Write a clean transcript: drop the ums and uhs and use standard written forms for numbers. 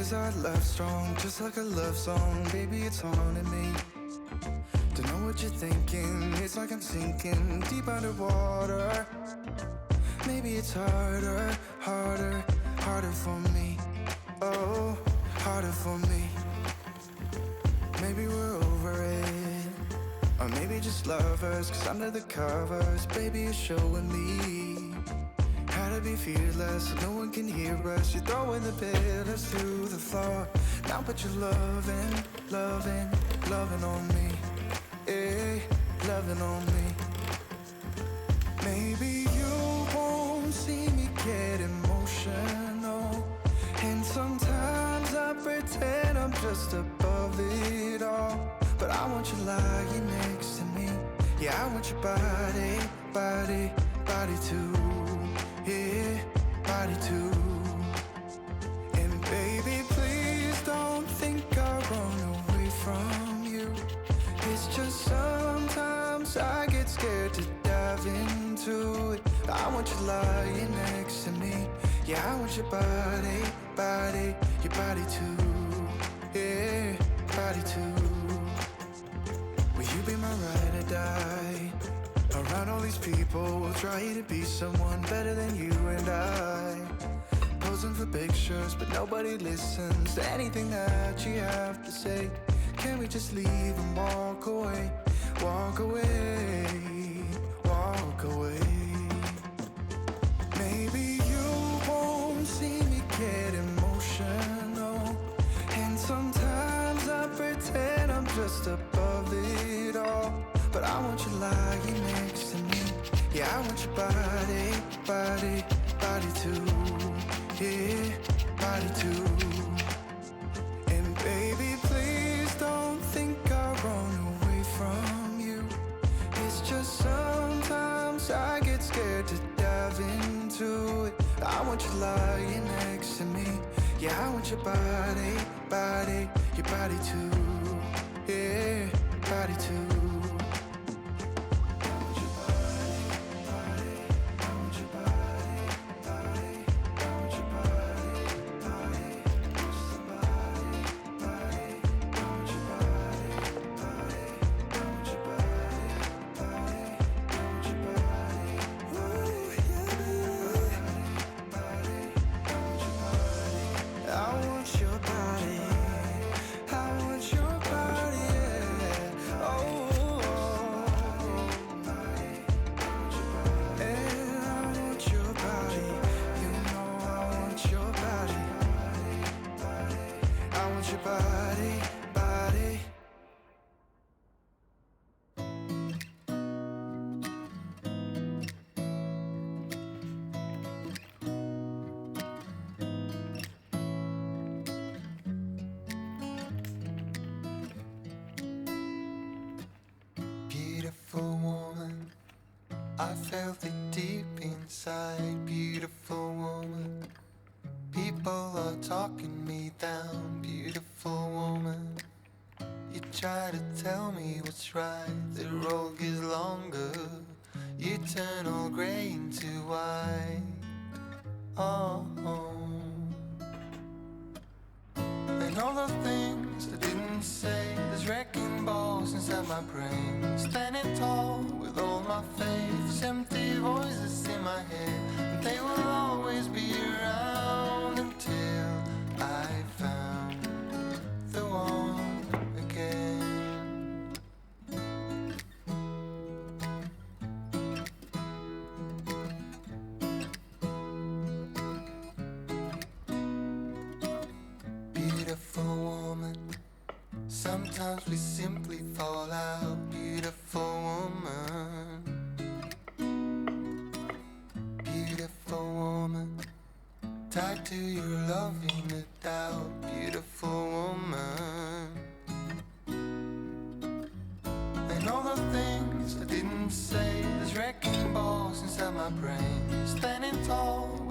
Is our love strong, just like a love song? Baby, it's haunting me. Don't know what you're thinking. It's like I'm sinking deep underwater. Maybe it's harder, harder, harder for me. Oh, harder for me. Maybe we're over it, or maybe just lovers. Cause under the covers, baby, you're showing me how to be fearless so no one can hear us. You're throwing the pillars through the floor. Now put your loving, loving, loving on me. Yeah, loving on me. Maybe you won't see me get emotional, and sometimes I pretend I'm just above it all. But I want you lying next to me. Yeah, I want your body, body, body too. Yeah, body too. And baby, please don't think I'll run away from you. It's just sometimes I get scared to dive into it. I want you lying next to me. Yeah, I want your body, body, your body too. Yeah, body too. Will you be my ride or die? Around all these people, we'll try to be someone better than you and I. Posing for pictures, but nobody listens to anything that you have to say. Can we just leave and walk away? Walk away, walk away. Maybe you won't see me get emotional, and sometimes I pretend I'm just above it all. But I want you lying next to me. Yeah, I want your body, body, body too. Yeah, body too. And baby, please don't think I'll run away from you. It's just sometimes I get scared to dive into it. I want you lying next to me. Yeah, I want your body, body, your body too. Yeah, body too. Beautiful woman, I felt it deep inside. Beautiful woman, people are talking me down. Beautiful woman, you try to tell me what's right. The road gets longer, you turn all grey into white. Oh, and all the things I didn't say, there's wrecking balls inside my brain. Standing tall with all my faith, empty voices in my head, and they will always be around until I found the one again. Beautiful woman, sometimes we simply fall out. Beautiful woman, beautiful woman, tied to your love in the doubt. Beautiful woman, and all the things I didn't say, there's wrecking balls inside my brain. Standing tall